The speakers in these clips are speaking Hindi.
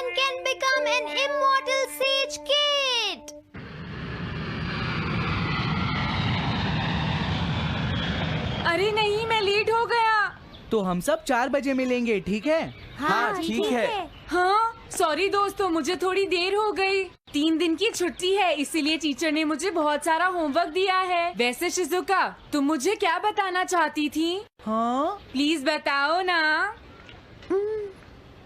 Anyone can become an immortal sage kid. अरे नहीं, मैं लेट हो गया। तो हम सब 4 बजे मिलेंगे, ठीक है? हाँ ठीक है। हाँ सॉरी दोस्तों, मुझे थोड़ी देर हो गई। 3 दिन की छुट्टी है, इसीलिए टीचर ने मुझे बहुत सारा होमवर्क दिया है। वैसे शिजुका, तुम मुझे क्या बताना चाहती थी? हाँ, प्लीज बताओ ना।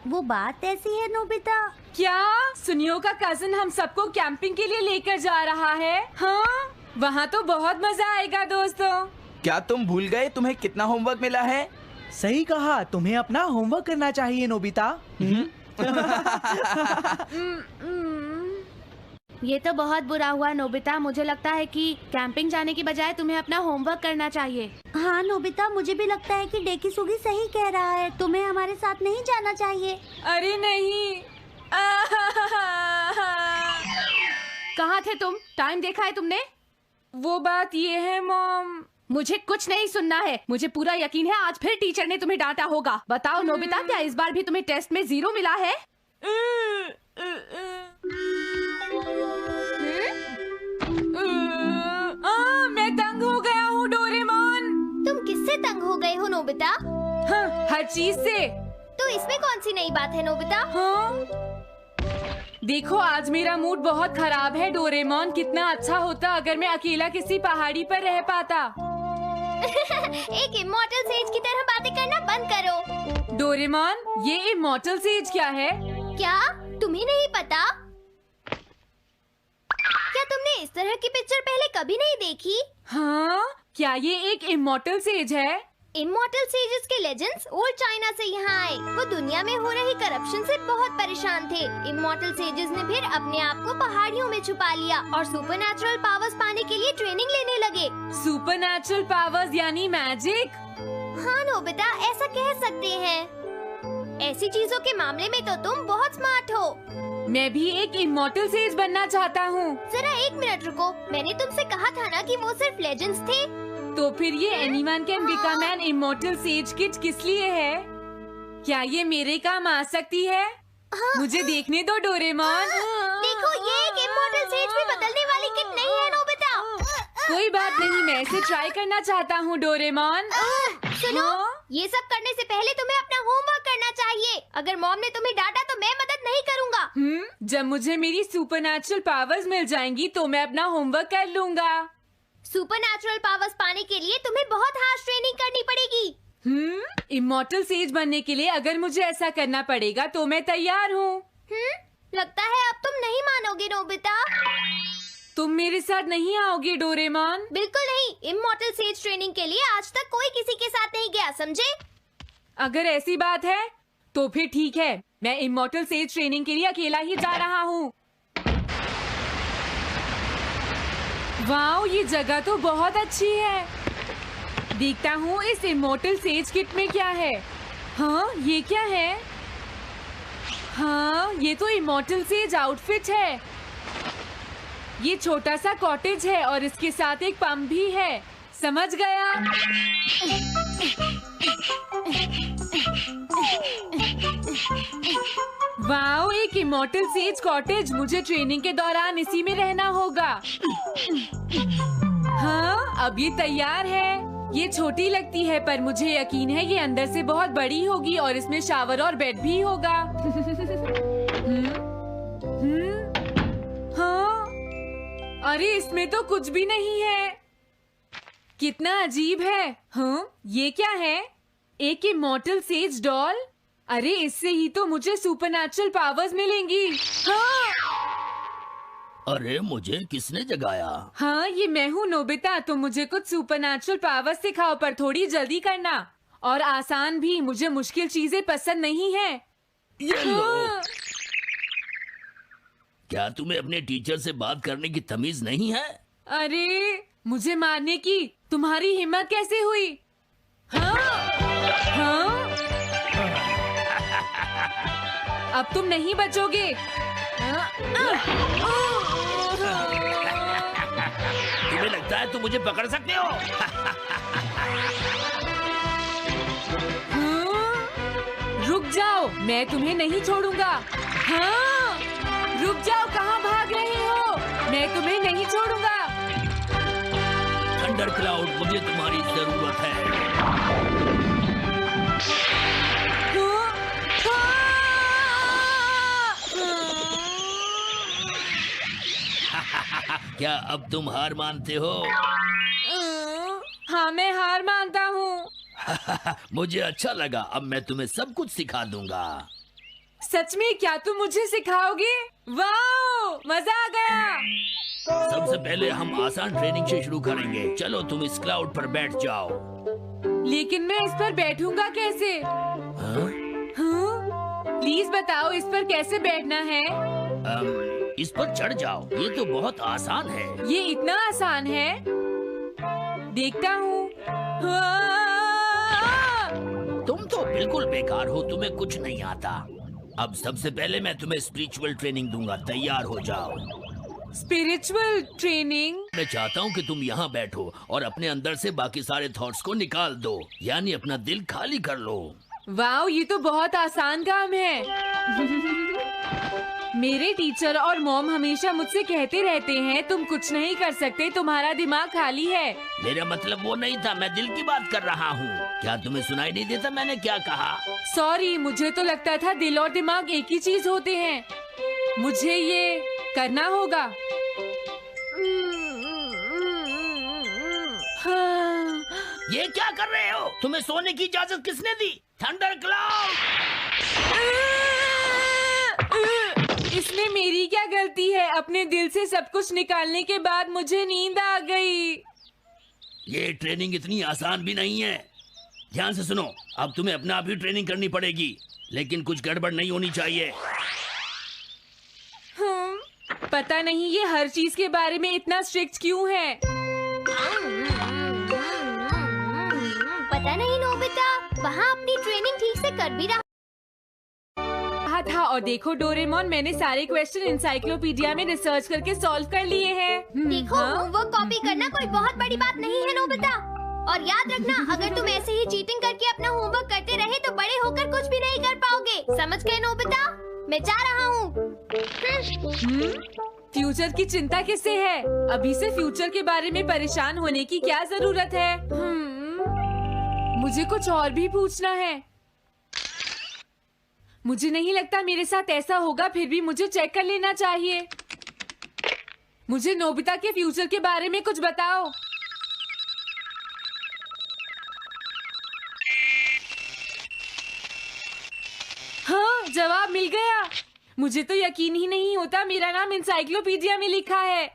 वो बात ऐसी है नोबिता। क्या सुनियो का कजिन हम सबको कैंपिंग के लिए लेकर जा रहा है? हाँ, वहाँ तो बहुत मजा आएगा दोस्तों। क्या तुम भूल गए तुम्हें कितना होमवर्क मिला है? सही कहा, तुम्हें अपना होमवर्क करना चाहिए नोबिता। ये तो बहुत बुरा हुआ नोबिता। मुझे लगता है कि कैंपिंग जाने की बजाय तुम्हें अपना होमवर्क करना चाहिए। हाँ नोबिता, मुझे भी लगता है कि डेकिसुगी सही कह रहा है। तुम्हें हमारे साथ नहीं जाना चाहिए। अरे नहीं। कहाँ थे तुम? टाइम देखा है तुमने? वो बात ये है मॉम। मुझे कुछ नहीं सुनना है। मुझे पूरा यकीन है आज फिर टीचर ने तुम्हें डांटा होगा। बताओ नोबिता, क्या इस बार भी तुम्हें टेस्ट में 0 मिला है? मैं तंग हो गया हूँ डोरेमोन। तुम किससे तंग हो गए हो नोबिता? हाँ, हर चीज से। तो इसमें कौन सी नई बात है नोबिता? हाँ? देखो, आज मेरा मूड बहुत खराब है डोरेमोन। कितना अच्छा होता अगर मैं अकेला किसी पहाड़ी पर रह पाता। एक इमॉर्टल सेज की तरह बातें करना बंद करो। डोरेमोन, ये इमॉर्टल सेज क्या है? क्या तुम्हें नहीं पता? क्या तुमने इस तरह की पिक्चर पहले कभी नहीं देखी? हाँ, क्या ये एक इमॉर्टल सेज है? इमॉर्टल सेजेस के लेजेंड्स ओल्ड चाइना से यहाँ आए। वो दुनिया में हो रही करप्शन से बहुत परेशान थे। इमॉर्टल सेजेस ने फिर अपने आप को पहाड़ियों में छुपा लिया और सुपरनैचुरल पावर्स पाने के लिए ट्रेनिंग लेने लगे। सुपरनैचुरल पावर्स यानी मैजिक? हाँ नोबिता, ऐसा कह सकते हैं। ऐसी चीजों के मामले में तो तुम बहुत स्मार्ट हो। मैं भी एक इमॉर्टल सेज बनना चाहता हूँ। जरा 1 मिनट रुको। मैंने तुमसे कहा था ना कि वो सिर्फ लेजेंड्स थे। तो फिर ये anyone can become an immortal says kit किस लिए है? क्या ये मेरे काम आ सकती है? मुझे देखने दो डोरेमोन। देखो, ये एक इमॉर्टल सेज भी बदलने वाली किट नहीं है नोबिता। कोई बात नहीं, मैं इसे ट्राई करना चाहता हूँ डोरेमोन। सुनो, ये सब करने से पहले तुम्हें अपना होमवर्क करना चाहिए। अगर मॉम ने तुम्हें डांटा तो मैं मदद नहीं करूँगा। जब मुझे मेरी सुपरनैचुरल पावर्स मिल जाएंगी तो मैं अपना होमवर्क कर लूँगा। सुपरनैचुरल पावर्स पाने के लिए तुम्हें बहुत हार्श ट्रेनिंग करनी पड़ेगी। इमॉर्टल सेज बनने के लिए अगर मुझे ऐसा करना पड़ेगा तो मैं तैयार हूँ। लगता है अब तुम नहीं मानोगे नोबिता। तुम मेरे साथ नहीं आओगे डोरेमोन? बिल्कुल नहीं। इमॉर्टल सेज ट्रेनिंग के लिए आज तक कोई किसी के साथ नहीं गया, समझे? अगर ऐसी बात है तो फिर ठीक है, मैं इमॉर्टल सेज ट्रेनिंग के लिए अकेला ही जा रहा हूँ। वाओ, ये जगह तो बहुत अच्छी है। देखता हूँ इस इमॉर्टल सेज किट में क्या है। हाँ, ये क्या है? हाँ, ये तो इमॉर्टल सेज आउटफिट है। ये छोटा सा कॉटेज है और इसके साथ एक पंप भी है। समझ गया। वाओ, एक इमॉर्टल सेज कॉटेज। मुझे ट्रेनिंग के दौरान इसी में रहना होगा। हाँ, अब ये तैयार है। ये छोटी लगती है पर मुझे यकीन है ये अंदर से बहुत बड़ी होगी और इसमें शावर और बेड भी होगा। हाँ, अरे इसमें तो कुछ भी नहीं है। कितना अजीब है। हाँ, ये क्या है? एक इमॉर्टल सेज डॉल। अरे इससे ही तो मुझे सुपरनैचुरल पावर्स मिलेंगी। हाँ, अरे मुझे किसने जगाया? हाँ, ये मैं हूँ नोबिता। तुम मुझे कुछ सुपरनैचुरल पावर्स सिखाओ पर थोड़ी जल्दी करना और आसान भी। मुझे मुश्किल चीजें पसंद नहीं है। ये लो। हाँ। क्या तुम्हें अपने टीचर से बात करने की तमीज नहीं है? अरे मुझे मारने की तुम्हारी हिम्मत कैसे हुई? हाँ, हाँ। अब तुम नहीं बचोगे। तुम्हें लगता है तुम मुझे पकड़ सकते हो? रुक जाओ, मैं तुम्हें नहीं छोड़ूंगा। हाँ, रुक जाओ, कहाँ भाग रहे हो? मैं तुम्हें नहीं छोड़ूंगा। थंडर क्लाउड, मुझे तुम्हारी जरूरत है। क्या अब तुम हार मानते हो? हाँ, मैं हार मानता हूँ। मुझे अच्छा लगा, अब मैं तुम्हें सब कुछ सिखा दूंगा। सच में? क्या तुम मुझे सिखाओगे? वाह, मजा आ गया। सबसे पहले हम आसान ट्रेनिंग से शुरू करेंगे। चलो तुम इस क्लाउड पर बैठ जाओ। लेकिन मैं इस पर बैठूंगा कैसे? हाँ? प्लीज बताओ, इस पर कैसे बैठना है? इस पर चढ़ जाओ, ये तो बहुत आसान है। ये इतना आसान है? देखता हूँ। तुम तो बिल्कुल बेकार हो, तुम्हें कुछ नहीं आता। अब सबसे पहले मैं तुम्हें स्पिरिचुअल ट्रेनिंग दूंगा, तैयार हो जाओ। Spiritual training? मैं चाहता हूँ कि तुम यहाँ बैठो और अपने अंदर से बाकी सारे थॉट्स को निकाल दो, यानी अपना दिल खाली कर लो। वाह, ये तो बहुत आसान काम है। मेरे टीचर और मॉम हमेशा मुझसे कहते रहते हैं, तुम कुछ नहीं कर सकते, तुम्हारा दिमाग खाली है। मेरा मतलब वो नहीं था, मैं दिल की बात कर रहा हूँ। क्या तुम्हें सुनाई नहीं देता मैंने क्या कहा? सॉरी, मुझे तो लगता था दिल और दिमाग एक ही चीज होते हैं। मुझे ये करना होगा। हाँ। ये क्या कर रहे हो? तुम्हें सोने की इजाजत किसने दी? Thunder cloud! इसमें मेरी क्या गलती है? अपने दिल से सब कुछ निकालने के बाद मुझे नींद आ गई। ये ट्रेनिंग इतनी आसान भी नहीं है। ध्यान से सुनो, अब तुम्हें अपने आप ही ट्रेनिंग करनी पड़ेगी, लेकिन कुछ गड़बड़ नहीं होनी चाहिए। पता नहीं ये हर चीज के बारे में इतना स्ट्रिक्ट क्यों है। पता नहीं नोबिता, वहाँ अपनी ट्रेनिंग ठीक से कर भी रहा था। और देखो डोरेमोन, मैंने सारे क्वेश्चन एनसाइक्लोपीडिया में रिसर्च करके सॉल्व कर लिए हैं। देखो, होमवर्क कॉपी करना कोई बहुत बड़ी बात नहीं है नोबिता। और याद रखना, अगर तुम ऐसे ही चीटिंग करके अपना होमवर्क करते रहे तो बड़े होकर कुछ भी नहीं कर पाओगे। समझ गए नोबिता? मैं जा रहा हूँ। फ्यूचर की चिंता किससे है? अभी से फ्यूचर के बारे में परेशान होने की क्या जरूरत है? मुझे कुछ और भी पूछना है। मुझे नहीं लगता मेरे साथ ऐसा होगा, फिर भी मुझे चेक कर लेना चाहिए। मुझे नोबिता के फ्यूचर के बारे में कुछ बताओ। हाँ, जवाब मिल गया। मुझे तो यकीन ही नहीं होता, मेरा नाम एनसाइक्लोपीडिया में लिखा है।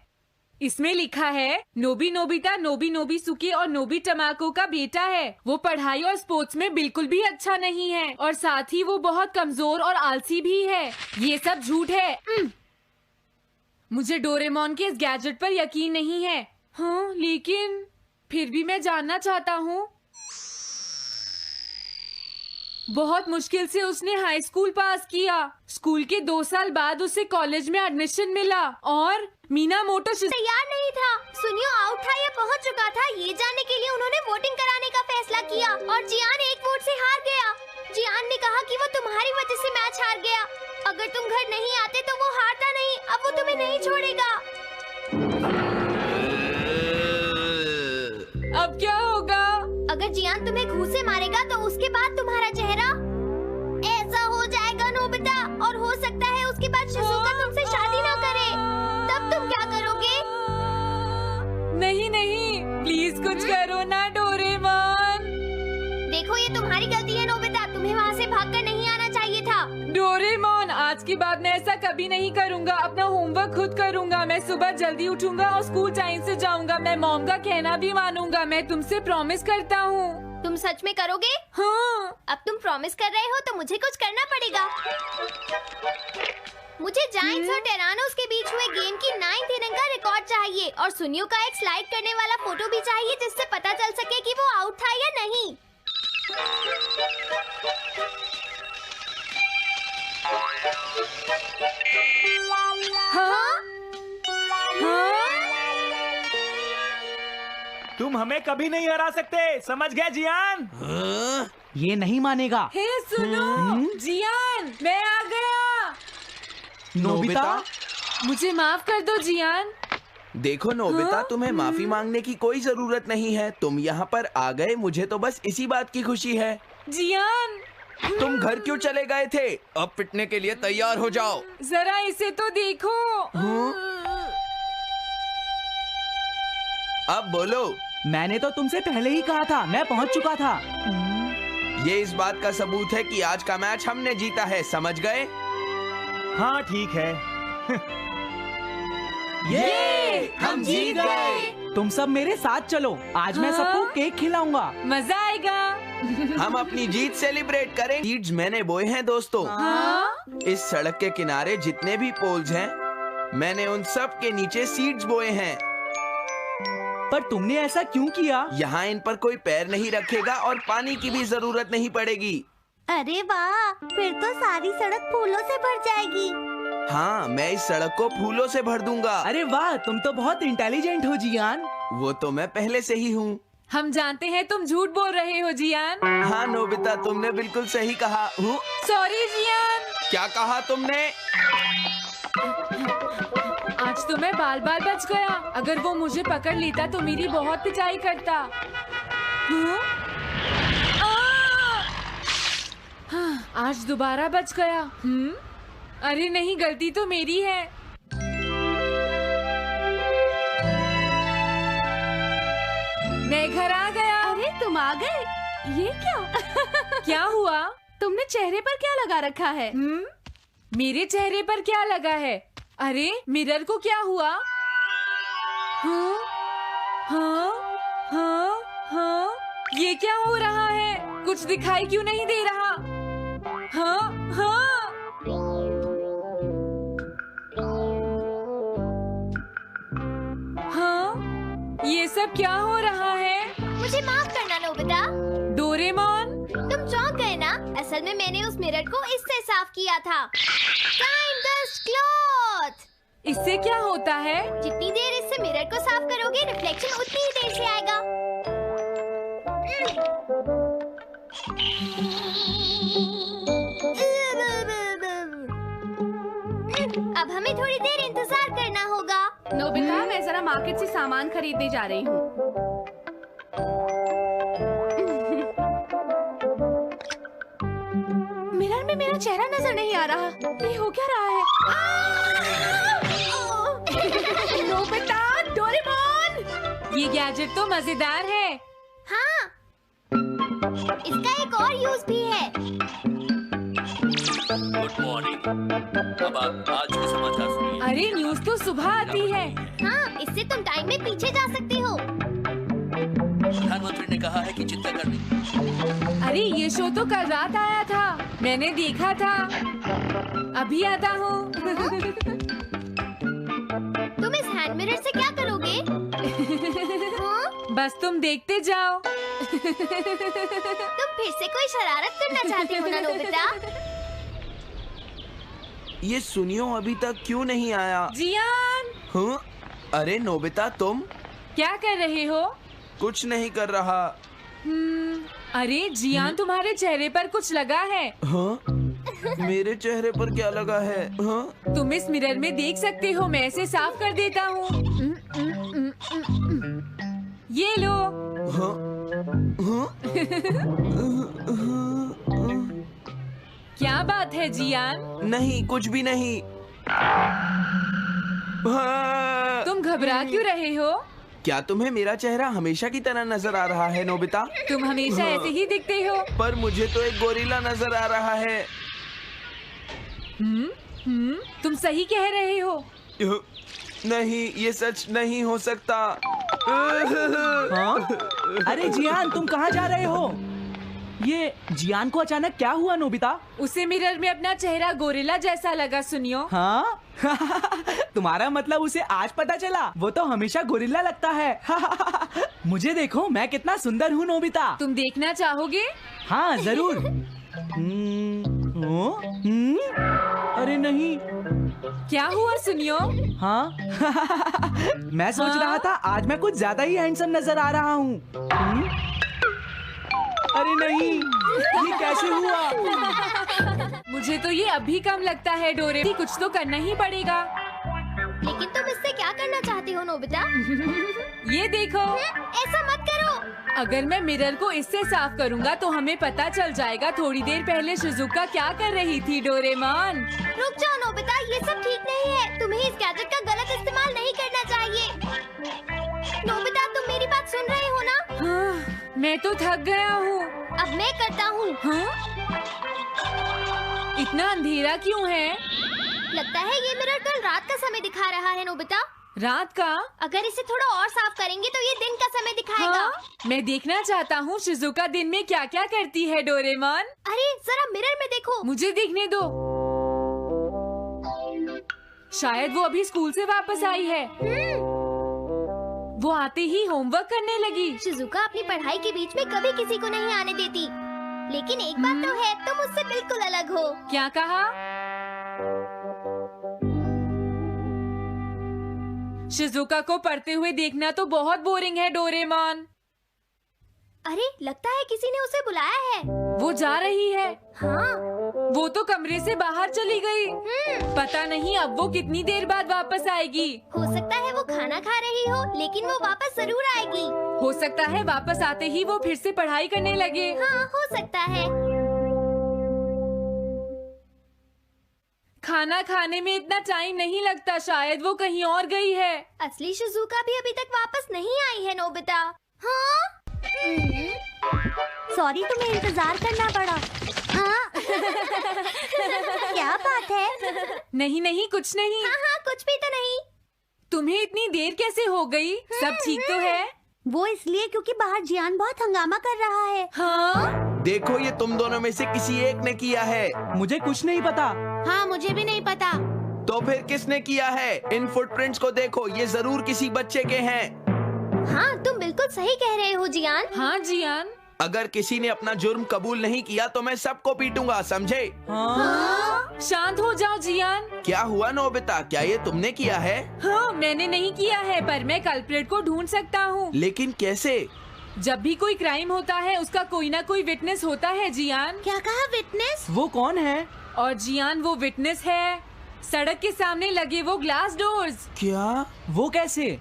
इसमें लिखा है, नोबी नोबिता नोबी नोबिसुके और नोबी टमाको का बेटा है। वो पढ़ाई और स्पोर्ट्स में बिल्कुल भी अच्छा नहीं है, और साथ ही वो बहुत कमजोर और आलसी भी है। ये सब झूठ है। मुझे डोरेमोन के इस गैजेट पर यकीन नहीं है। हाँ, लेकिन फिर भी मैं जानना चाहता हूँ। बहुत मुश्किल से उसने हाई स्कूल पास किया। स्कूल के 2 साल बाद उसे कॉलेज में एडमिशन मिला, और मीनामोटो तैयार नहीं था। सुनियो आउट था या पहुंच चुका था, ये जानने के लिए उन्होंने वोटिंग कराने का फैसला किया, और जियान 1 वोट से हार गया। जियान ने कहा कि वो तुम्हारी वजह से मैच हार गया। अगर तुम घर नहीं आते तो वो हारता नहीं। अब वो तुम्हें नहीं छोड़ेगा। अब क्या होगा? अगर जियान तुम्हें घूंसे मारेगा तो उसके बाद तुम्हारा चेहरा ऐसा हो जाएगा नोबिता, और हो सकता है उसके बाद शिज़ुका तुमसे शादी ना करे। तब तुम क्या करोगे? नहीं नहीं, प्लीज कुछ करो ना डोरेमोन। देखो, ये तुम्हारी गलती है नोबिता, तुम्हें वहाँ से भागकर नहीं आना चाहिए था। डोरेमोन, आज के बाद मैं ऐसा कभी नहीं करूँगा। अपना होमवर्क खुद करूँगा। मैं सुबह जल्दी उठूंगा और स्कूल टाइम से जाऊँगा। मैं मॉम का कहना भी मानूंगा। मैं तुमसे प्रॉमिस करता हूँ। तुम सच में करोगे? हाँ। अब तुम प्रॉमिस कर रहे हो तो मुझे कुछ करना पड़ेगा। मुझे जायंट्स और टेरानोस के बीच हुए गेम की 9th इनिंग का रिकॉर्ड चाहिए, और सुनियो का एक स्लाइड करने वाला फोटो भी चाहिए, जिससे पता चल सके कि वो आउट था या नहीं। हाँ? हाँ? तुम हमें कभी नहीं हरा सकते, समझ गए जियान? हाँ? ये नहीं मानेगा। हे सुनो, जियान, मैं आ गया। नोबिता, मुझे माफ कर दो जियान। देखो नोबिता, तुम्हें माफी मांगने की कोई जरूरत नहीं है। तुम यहाँ पर आ गए, मुझे तो बस इसी बात की खुशी है। जियान, तुम घर क्यों चले गए थे? अब पिटने के लिए तैयार हो जाओ। जरा इसे तो देखो। अब बोलो। मैंने तो तुमसे पहले ही कहा था, मैं पहुंच चुका था। ये इस बात का सबूत है कि आज का मैच हमने जीता है, समझ गए? हाँ ठीक है। ये हम जीत गए। तुम सब मेरे साथ चलो, आज मैं सबको केक खिलाऊंगा। मजा आएगा। हम अपनी जीत सेलिब्रेट करें। सीड्स मैंने बोए हैं दोस्तों। हाँ? इस सड़क के किनारे जितने भी पोल्स हैं, मैंने उन सब के नीचे सीड्स बोए हैं। पर तुमने ऐसा क्यों किया? यहाँ इन पर कोई पैर नहीं रखेगा और पानी की भी जरूरत नहीं पड़ेगी। अरे वाह, फिर तो सारी सड़क फूलों से भर जाएगी। हाँ, मैं इस सड़क को फूलों से भर दूंगा। अरे वाह, तुम तो बहुत इंटेलिजेंट हो जियान। वो तो मैं पहले से ही हूँ। हम जानते हैं तुम झूठ बोल रहे हो जियान। हाँ नोबिता, तुमने बिल्कुल सही कहा। Sorry Gian. क्या कहा तुमने? आज तो मैं बाल बाल बच गया। अगर वो मुझे पकड़ लेता तो मेरी बहुत पिटाई करता। आज दोबारा बच गया। अरे नहीं, गलती तो मेरी है। मैं घर आ गया। अरे तुम आ गए, ये क्या? क्या हुआ? तुमने चेहरे पर क्या लगा रखा है? मेरे चेहरे पर क्या लगा है? अरे मिरर को क्या हुआ? हाँ, हाँ, हाँ, हाँ, ये क्या हो रहा है? कुछ दिखाई क्यों नहीं दे रहा? हाँ, हाँ। हाँ, ये सब क्या हो रहा है? मुझे माफ करना नोबिता। डोरेमोन, तुम चौंक गए ना? असल में मैंने उस मिरर को इससे साफ किया था। Time dust cloth. इससे क्या होता है? जितनी देर इससे मिरर को साफ करोगे, रिफ्लेक्शन उतनी ही देर से आएगा। अब हमें थोड़ी देर इंतजार करना होगा। नोबिता, मैं जरा मार्केट से सामान खरीदने जा रही हूँ। मिरर में मेरा चेहरा नजर नहीं आ रहा। ये हो क्या रहा है? Nobita, Doraemon! ये गैजेट तो मजेदार है। हाँ, इसका एक और यूज भी है। Good morning. अब आप आज के समाचार सुनिए। अरे न्यूज तो सुबह आती है। हाँ, इससे तुम टाइम में पीछे जा सकते हो। प्रधानमंत्री ने कहा है कि चिंता करनी। अरे ये शो तो कल रात आया था, मैंने देखा था। अभी आता हूँ। तुम इस हैंड मिरर से क्या करोगे? हाँ? बस तुम देखते जाओ। तुम फिर से कोई शरारत करना चाहते हो ना नोबिता? ये सुनियो अभी तक क्यों नहीं आया? जियान, हाँ? अरे नोबिता, तुम क्या कर रहे हो? कुछ नहीं कर रहा। अरे जियान, तुम्हारे चेहरे पर कुछ लगा है। हाँ? मेरे चेहरे पर क्या लगा है? हाँ? तुम इस मिरर में देख सकते हो, मैं इसे साफ कर देता हूँ। ये लो। हाँ? हाँ? क्या बात है जियान? नहीं, कुछ भी नहीं। हाँ। तुम घबरा क्यों रहे हो? क्या तुम्हें मेरा चेहरा हमेशा की तरह नजर आ रहा है नोबिता? तुम हमेशा ऐसे ही दिखते हो। पर मुझे तो एक गोरिल्ला नजर आ रहा है। तुम सही कह रहे हो। नहीं, ये सच नहीं हो सकता। हाँ? अरे जियान, तुम कहाँ जा रहे हो? ये जियान को अचानक क्या हुआ नोबिता? उसे मिरर में अपना चेहरा गोरिल्ला जैसा लगा। सुनियो। हाँ? तुम्हारा मतलब उसे आज पता चला? वो तो हमेशा गोरिल्ला लगता है। मुझे देखो, मैं कितना सुंदर हूँ नोबिता। तुम देखना चाहोगे? हाँ जरूर। अरे नहीं। क्या हुआ सुनियो? हाँ? मैं सोच रहा था आज मैं कुछ ज्यादा ही हैंडसम नजर आ रहा हूँ। अरे नहीं, ये कैसे हुआ? मुझे तो ये अभी कम लगता है डोरे, कुछ तो करना ही पड़ेगा। लेकिन तुम इससे क्या करना चाहती हो नोबिता? ये देखो, ऐसा मत करो। अगर मैं मिरर को इससे साफ करूंगा तो हमें पता चल जाएगा थोड़ी देर पहले शिजुका क्या कर रही थी। डोरेमोन, रुक जाओ नोबिता, ये सब ठीक नहीं है। तुम्हें इस गैजेट का गलत इस्तेमाल नहीं करना चाहिए। नोबिता, तुम मेरी बात सुन रहे हो ना? हाँ, मैं तो थक गया हूँ। अब मैं करता हूँ। हाँ? इतना अंधेरा क्यों है? लगता है ये मिरर कल रात का समय दिखा रहा है नोबिता। रात का? अगर इसे थोड़ा और साफ करेंगे तो ये दिन का समय दिखाएगा। हाँ? मैं देखना चाहता हूँ शिजुका दिन में क्या क्या करती है। डोरेमोन, अरे जरा मिरर में देखो। मुझे देखने दो। शायद वो अभी स्कूल से वापस आई है। वो आते ही होमवर्क करने लगी। शिजुका अपनी पढ़ाई के बीच में कभी किसी को नहीं आने देती। लेकिन एक बात तो है, तुम उससे बिल्कुल अलग हो। क्या कहा? शिजुका को पढ़ते हुए देखना तो बहुत बोरिंग है डोरेमोन। अरे लगता है किसी ने उसे बुलाया है। वो जा रही है। हाँ। वो तो कमरे से बाहर चली गई। पता नहीं अब वो कितनी देर बाद वापस आएगी। हो सकता है वो खाना खा रही हो, लेकिन वो वापस जरूर आएगी। हो सकता है वापस आते ही वो फिर से पढ़ाई करने लगे। हाँ, हो सकता है। खाना खाने में इतना टाइम नहीं लगता, शायद वो कहीं और गई है। असली शिजुका भी अभी तक वापस नहीं आई है नोबिता। हाँ? सॉरी, तुम्हें इंतजार करना पड़ा। हाँ? क्या बात है? नहीं नहीं, कुछ नहीं। हाँ हाँ, कुछ भी तो नहीं। तुम्हें इतनी देर कैसे हो गई? सब ठीक तो है? वो इसलिए क्योंकि बाहर जियान बहुत हंगामा कर रहा है। हाँ? देखो, ये तुम दोनों में से किसी एक ने किया है। मुझे कुछ नहीं पता। हाँ, मुझे भी नहीं पता। तो फिर किसने किया है? इन फुटप्रिंट्स को देखो, ये जरूर किसी बच्चे के हैं। हाँ, तुम बिल्कुल सही कह रहे हो जियान। हाँ जियान। अगर किसी ने अपना जुर्म कबूल नहीं किया तो मैं सबको पीटूंगा, समझे? हाँ? शांत हो जाओ जियान। क्या हुआ नोबिता, क्या ये तुमने किया है? हाँ, मैंने नहीं किया है, पर मैं कल्प्रिट को ढूंढ सकता हूँ। लेकिन कैसे? जब भी कोई क्राइम होता है उसका कोई ना कोई विटनेस होता है जियान। क्या कहा, विटनेस? वो कौन है? और जियान वो विटनेस है। सड़क के सामने लगे वो ग्लास डोर्स। क्या? वो कैसे?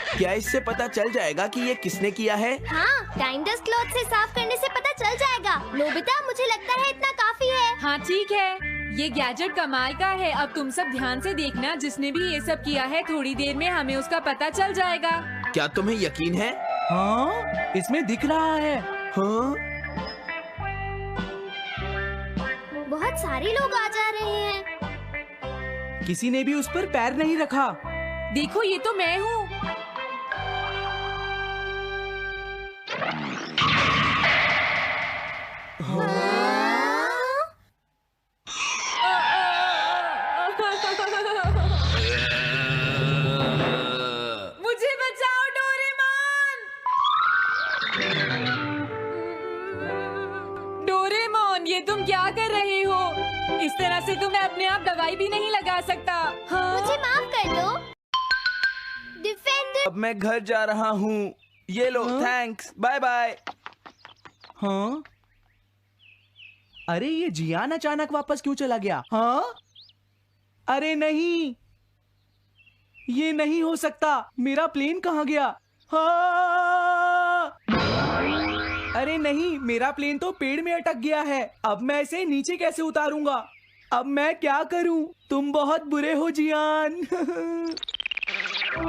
क्या इससे पता चल जाएगा कि ये किसने किया है? हाँ, टाइम डस्ट क्लॉथ से साफ करने से पता चल जाएगा। नोबिता, मुझे लगता है इतना काफी है। हाँ ठीक है, ये गैजेट कमाल का है। अब तुम सब ध्यान से देखना, जिसने भी ये सब किया है थोड़ी देर में हमें उसका पता चल जाएगा। क्या तुम्हें यकीन है? हाँ, इसमें दिख रहा है। हाँ? बहुत सारे लोग आ जा रहे हैं। किसी ने भी उस पर पैर नहीं रखा। देखो, ये तो मैं हूँ। मुझे बचाओ डोरेमोन। डोरेमोन, ये तुम क्या कर रहे हो? इस तरह से तुम्हें अपने आप दवाई भी नहीं लगा सकता। हाँ? मुझे माफ कर दो। डिफेंडर। अब मैं घर जा रहा हूँ। ये लो, थैंक्स, बाय बाय। हाँ? अरे ये जियान अचानक वापस क्यों चला गया? हाँ? अरे नहीं, ये नहीं हो सकता। मेरा प्लेन कहाँ गया? हाँ! अरे नहीं, मेरा प्लेन तो पेड़ में अटक गया है। अब मैं इसे नीचे कैसे उतारूंगा? अब मैं क्या करूं? तुम बहुत बुरे हो जियान।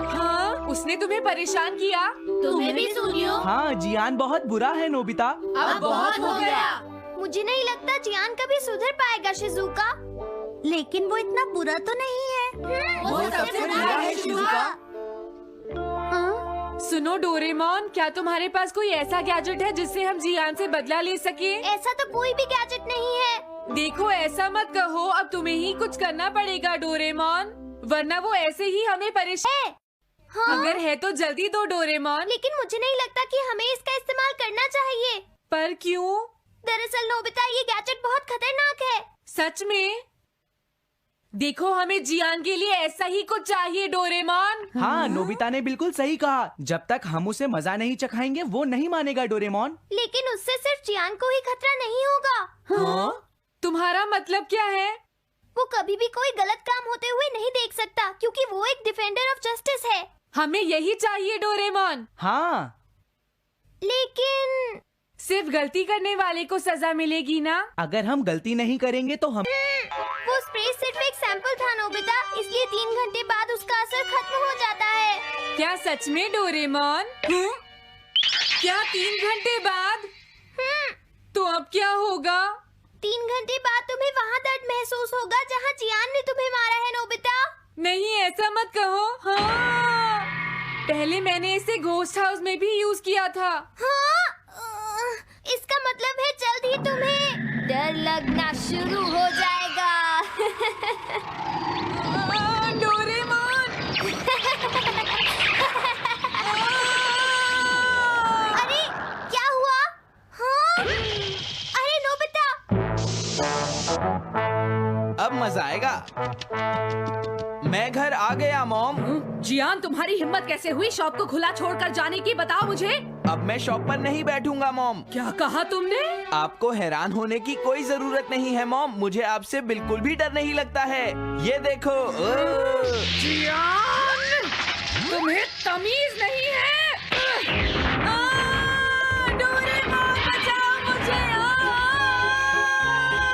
हाँ? उसने तुम्हें परेशान किया? तुम्हें भी सुनियो। हाँ, जियान बहुत बुरा है नोबिता। अब बहुत हो गया। मुझे नहीं लगता जियान कभी सुधर पाएगा शिजुका। लेकिन वो इतना बुरा तो नहीं है। वो सबसे बुरा है शिजुका। हाँ? सुनो डोरेमोन, क्या तुम्हारे पास कोई ऐसा गैजेट है जिससे हम जियान से बदला ले सके? ऐसा तो कोई भी गैजेट नहीं है। देखो, ऐसा मत कहो, अब तुम्हें ही कुछ करना पड़ेगा डोरेमोन, वरना वो ऐसे ही हमें परेशान। हाँ? अगर है तो जल्दी दो डोरेमोन। लेकिन मुझे नहीं लगता कि हमें इसका इस्तेमाल करना चाहिए। पर क्यों? दरअसल नोबिता, ये गैजेट बहुत खतरनाक है। सच में? देखो, हमें जियान के लिए ऐसा ही कुछ चाहिए डोरेमोन। हाँ, नोबिता ने बिल्कुल सही कहा। जब तक हम उसे मजा नहीं चखाएंगे वो नहीं मानेगा डोरेमोन। लेकिन उससे सिर्फ जियान को ही खतरा नहीं होगा। हाँ? तुम्हारा मतलब क्या है? वो कभी भी कोई गलत काम होते हुए नहीं देख सकता, क्योंकि वो एक डिफेंडर ऑफ जस्टिस है। हमें यही चाहिए डोरेमोन। हाँ, लेकिन सिर्फ गलती करने वाले को सजा मिलेगी ना? अगर हम गलती नहीं करेंगे तो हम वो स्प्रे सिर्फ एक सैंपल था नोबिता, इसलिए 3 घंटे बाद उसका असर खत्म हो जाता है। क्या सच में डोरेमोन? क्या 3 घंटे बाद? तो अब क्या होगा? 3 घंटे बाद तुम्हें वहाँ दर्द महसूस होगा जहाँ जियान ने तुम्हें मारा है नोबिता। नहीं, ऐसा मत कहो। हाँ, पहले मैंने इसे घोस्ट हाउस में भी यूज किया था। हाँ? इसका मतलब है जल्द ही तुम्हें डर लगना शुरू हो जाएगा। डोरेमोन! अरे क्या हुआ? हाँ? अरे नोबिता! अब मजा आएगा। मैं घर आ गया मॉम। जियान, तुम्हारी हिम्मत कैसे हुई शॉप को खुला छोड़कर जाने की? बताओ मुझे। अब मैं शॉप पर नहीं बैठूंगा मॉम। क्या कहा तुमने? आपको हैरान होने की कोई जरूरत नहीं है मॉम, मुझे आपसे बिल्कुल भी डर नहीं लगता है। ये देखो। जियान, तुम्हें तमीज नहीं